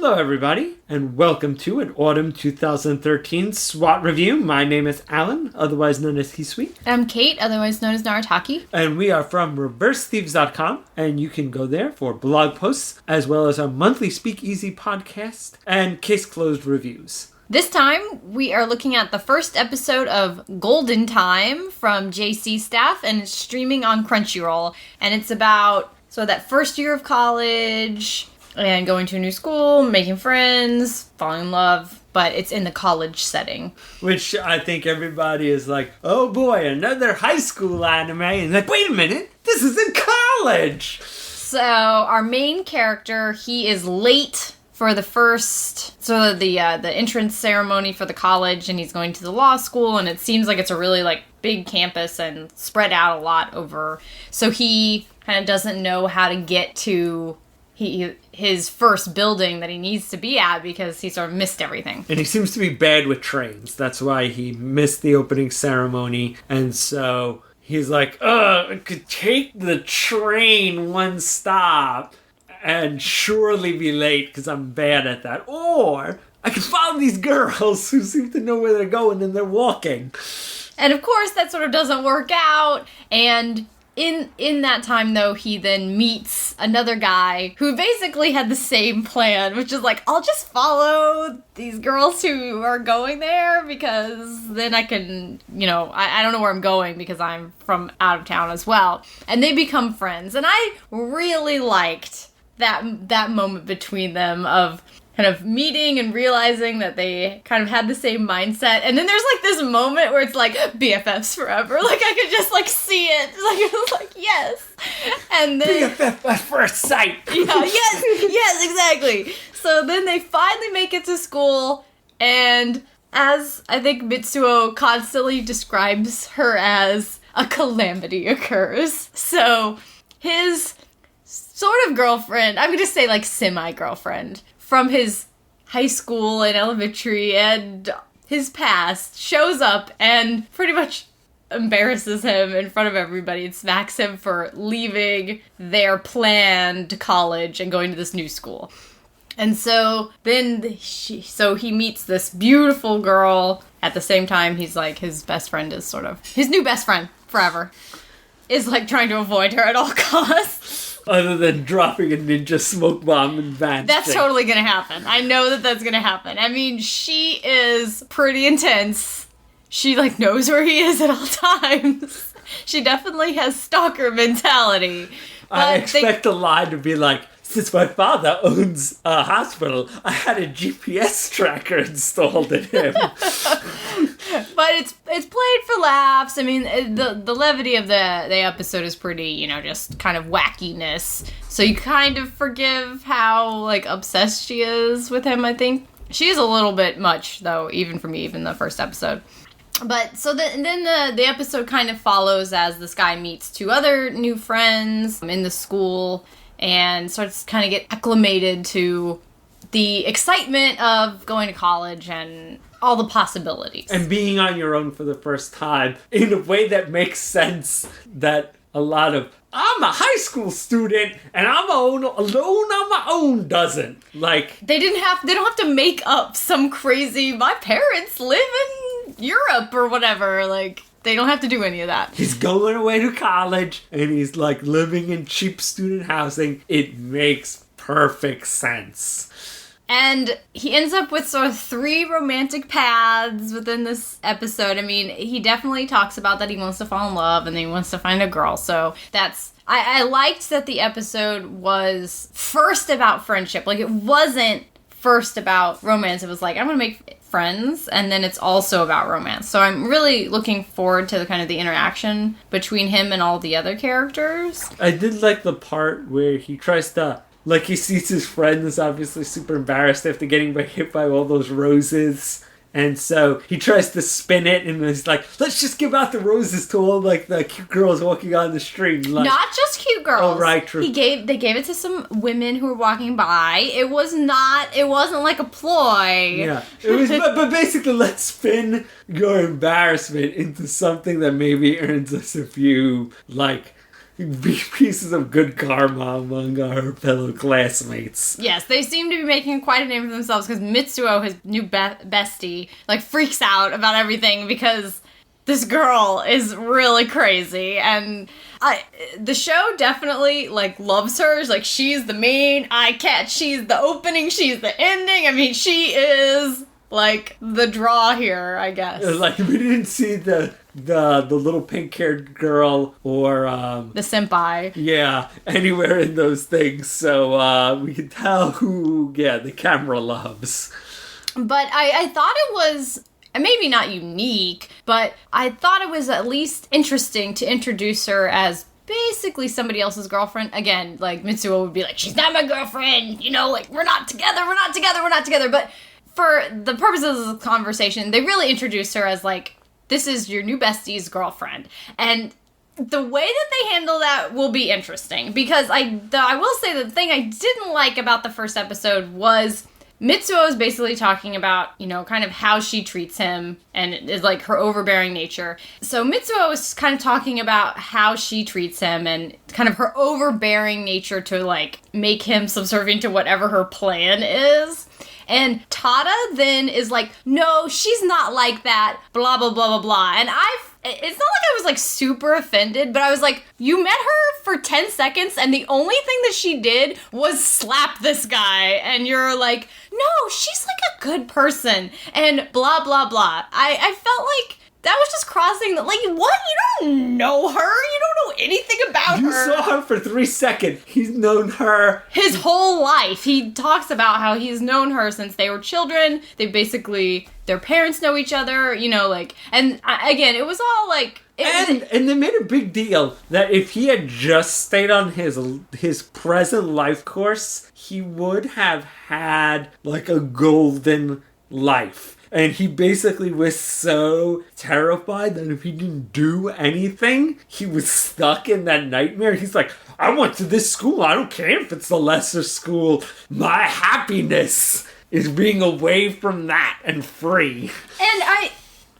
Hello, everybody, and welcome to an Autumn 2013 S.W.A.T review. My name is Alan, otherwise known as Hisui. I'm Kate, otherwise known as Narataki. And we are from ReverseThieves.com, and you can go there for blog posts, as well as our monthly Speakeasy podcast and Case Closed reviews. This time, we are looking at the first episode of Golden Time from JC Staff, and it's streaming on Crunchyroll. And it's about that first year of college, and going to a new school, making friends, falling in love, but it's in the college setting. Which I think everybody is like, oh boy, another high school anime. And like, wait a minute, this is in college! So, our main character, he is late for the entrance ceremony for the college, and he's going to the law school, and it seems like it's a really, big campus and spread out a lot over. So he kind of doesn't know how to get to his first building that he needs to be at because he sort of missed everything. And he seems to be bad with trains. That's why he missed the opening ceremony. And so he's like, I could take the train one stop and surely be late because I'm bad at that. Or I could follow these girls who seem to know where they're going and they're walking. And of course that sort of doesn't work out. And in that time, though, he then meets another guy who basically had the same plan, which is I'll just follow these girls who are going there because then I can, I don't know where I'm going because I'm from out of town as well. And they become friends. And I really liked that moment between them of kind of meeting and realizing that they kind of had the same mindset. And then there's this moment where it's BFFs forever. I could just see it. It was yes. And then BFF at first sight. Yeah, yes, exactly. So then they finally make it to school, and as I think Mitsuo constantly describes her as, a calamity occurs. So his sort of girlfriend, I'm going to say semi-girlfriend, from his high school and elementary and his past, shows up and pretty much embarrasses him in front of everybody and smacks him for leaving their planned college and going to this new school. And so then he meets this beautiful girl. At the same time, he's his best friend is sort of his new best friend forever, is trying to avoid her at all costs. Other than dropping a ninja smoke bomb and vanishing. That's totally gonna happen. I know that's gonna happen. I mean, she is pretty intense. She, knows where he is at all times. She definitely has stalker mentality. I expect the line to be since my father owns a hospital, I had a GPS tracker installed in him. But it's played for laughs. I mean, the levity of the episode is pretty, just kind of wackiness. So you kind of forgive how, obsessed she is with him, I think. She is a little bit much, though, even for me, even the first episode. But, so then the episode kind of follows as this guy meets two other new friends in the school and starts kind of get acclimated to the excitement of going to college and all the possibilities. And being on your own for the first time in a way that makes sense that a lot of, I'm a high school student and I'm alone on my own doesn't. They don't have to make up some crazy, my parents live in Europe or whatever, they don't have to do any of that. He's going away to college and he's living in cheap student housing. It makes perfect sense. And he ends up with sort of 3 romantic paths within this episode. I mean, he definitely talks about that he wants to fall in love and then he wants to find a girl. So that's... I liked that the episode was first about friendship. It wasn't first about romance. It was I'm going to make friends, and then it's also about romance. So I'm really looking forward to the interaction between him and all the other characters. I did like the part where he tries to... he sees his friends obviously super embarrassed after getting hit by all those roses. And so he tries to spin it and he's let's just give out the roses to all the cute girls walking on the street. Not just cute girls. Oh, right, true. They gave it to some women who were walking by. It wasn't a ploy. Yeah. It was but basically let's spin your embarrassment into something that maybe earns us a few pieces of good karma among our fellow classmates. Yes, they seem to be making quite a name for themselves because Mitsuo, his new bestie, like freaks out about everything because this girl is really crazy, and the show definitely like loves her. Like, she's the main eye catch, she's the opening, she's the ending. I mean, she is like the draw here, I guess. Like, we didn't see the little pink-haired girl or the senpai. Yeah, anywhere in those things. So we can tell who the camera loves. But I thought it was maybe not unique, but I thought it was at least interesting to introduce her as basically somebody else's girlfriend. Again, like, Mitsuo would be like, she's not my girlfriend, you know, like, we're not together. But for the purposes of the conversation, they really introduced her as, like, this is your new bestie's girlfriend. And the way that they handle that will be interesting, because I will say the thing I didn't like about the first episode was Mitsuo is basically talking about, you know, kind of how she treats him and is like her overbearing nature. So Mitsuo is kind of talking about how she treats him and kind of her overbearing nature to like make him subservient to whatever her plan is. And Tada then is like, no, she's not like that, blah, blah, blah, blah, blah. And it's not like I was like super offended, but I was like, you met her for 10 seconds and the only thing that she did was slap this guy. And you're like, no, she's like a good person and blah, blah, blah. I felt like that was just crossing the, like, what? You don't know her. You don't know anything about her. You saw her for 3 seconds. He's known her his whole life. He talks about how he's known her since they were children. They basically, their parents know each other, you know, like, and again, it was all like, and they made a big deal that if he had just stayed on his present life course, he would have had like a golden life. And he basically was so terrified that if he didn't do anything, he was stuck in that nightmare. He's like, I went to this school. I don't care if it's the lesser school. My happiness is being away from that and free. And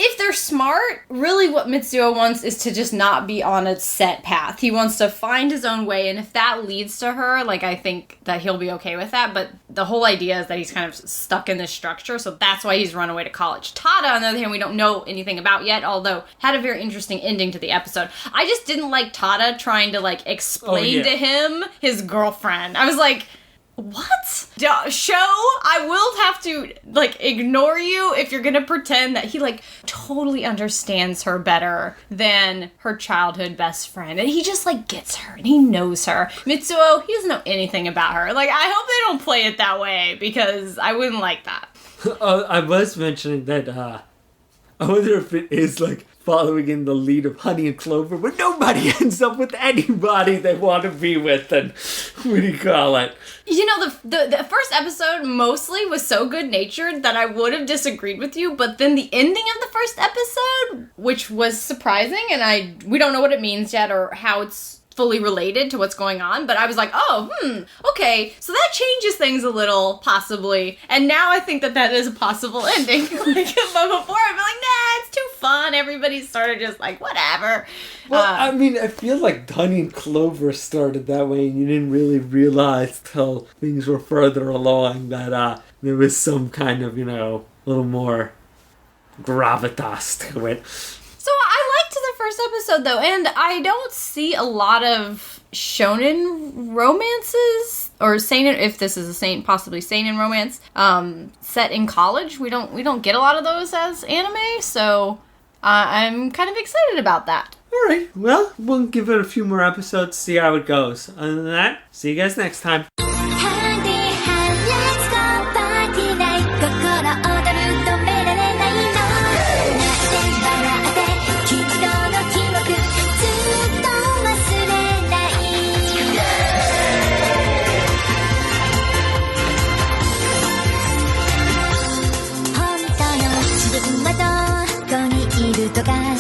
if they're smart, really what Mitsuo wants is to just not be on a set path. He wants to find his own way, and if that leads to her, like, I think that he'll be okay with that, but the whole idea is that he's kind of stuck in this structure, so that's why he's run away to college. Tada, on the other hand, we don't know anything about yet, although had a very interesting ending to the episode. I just didn't like Tada trying to, like, explain to him his girlfriend. I was like, what? Show, I will have to, like, ignore you if you're gonna pretend that he, like, totally understands her better than her childhood best friend. And he just, like, gets her, and he knows her. Mitsuo, he doesn't know anything about her. Like, I hope they don't play it that way, because I wouldn't like that. I was mentioning that, I wonder if it is, like, following in the lead of Honey and Clover, where nobody ends up with anybody they want to be with, and what do you call it? You know, the first episode mostly was so good-natured that I would have disagreed with you, but then the ending of the first episode, which was surprising, and we don't know what it means yet or how it's fully related to what's going on, but I was like, okay, so that changes things a little, possibly, and now I think that is a possible ending. Like, but before I'd be like, nah, it's too fun, everybody started just like, whatever. Well, I mean, I feel like Honey and Clover started that way, and you didn't really realize till things were further along that there was some kind of, you know, a little more gravitas to it. So I liked the first episode, though, and I don't see a lot of shonen romances, or seinen, if this is a possibly seinen romance, set in college. We don't get a lot of those as anime, so I'm kind of excited about that. All right, well, we'll give it a few more episodes, see how it goes. Other than that, see you guys next time.「とか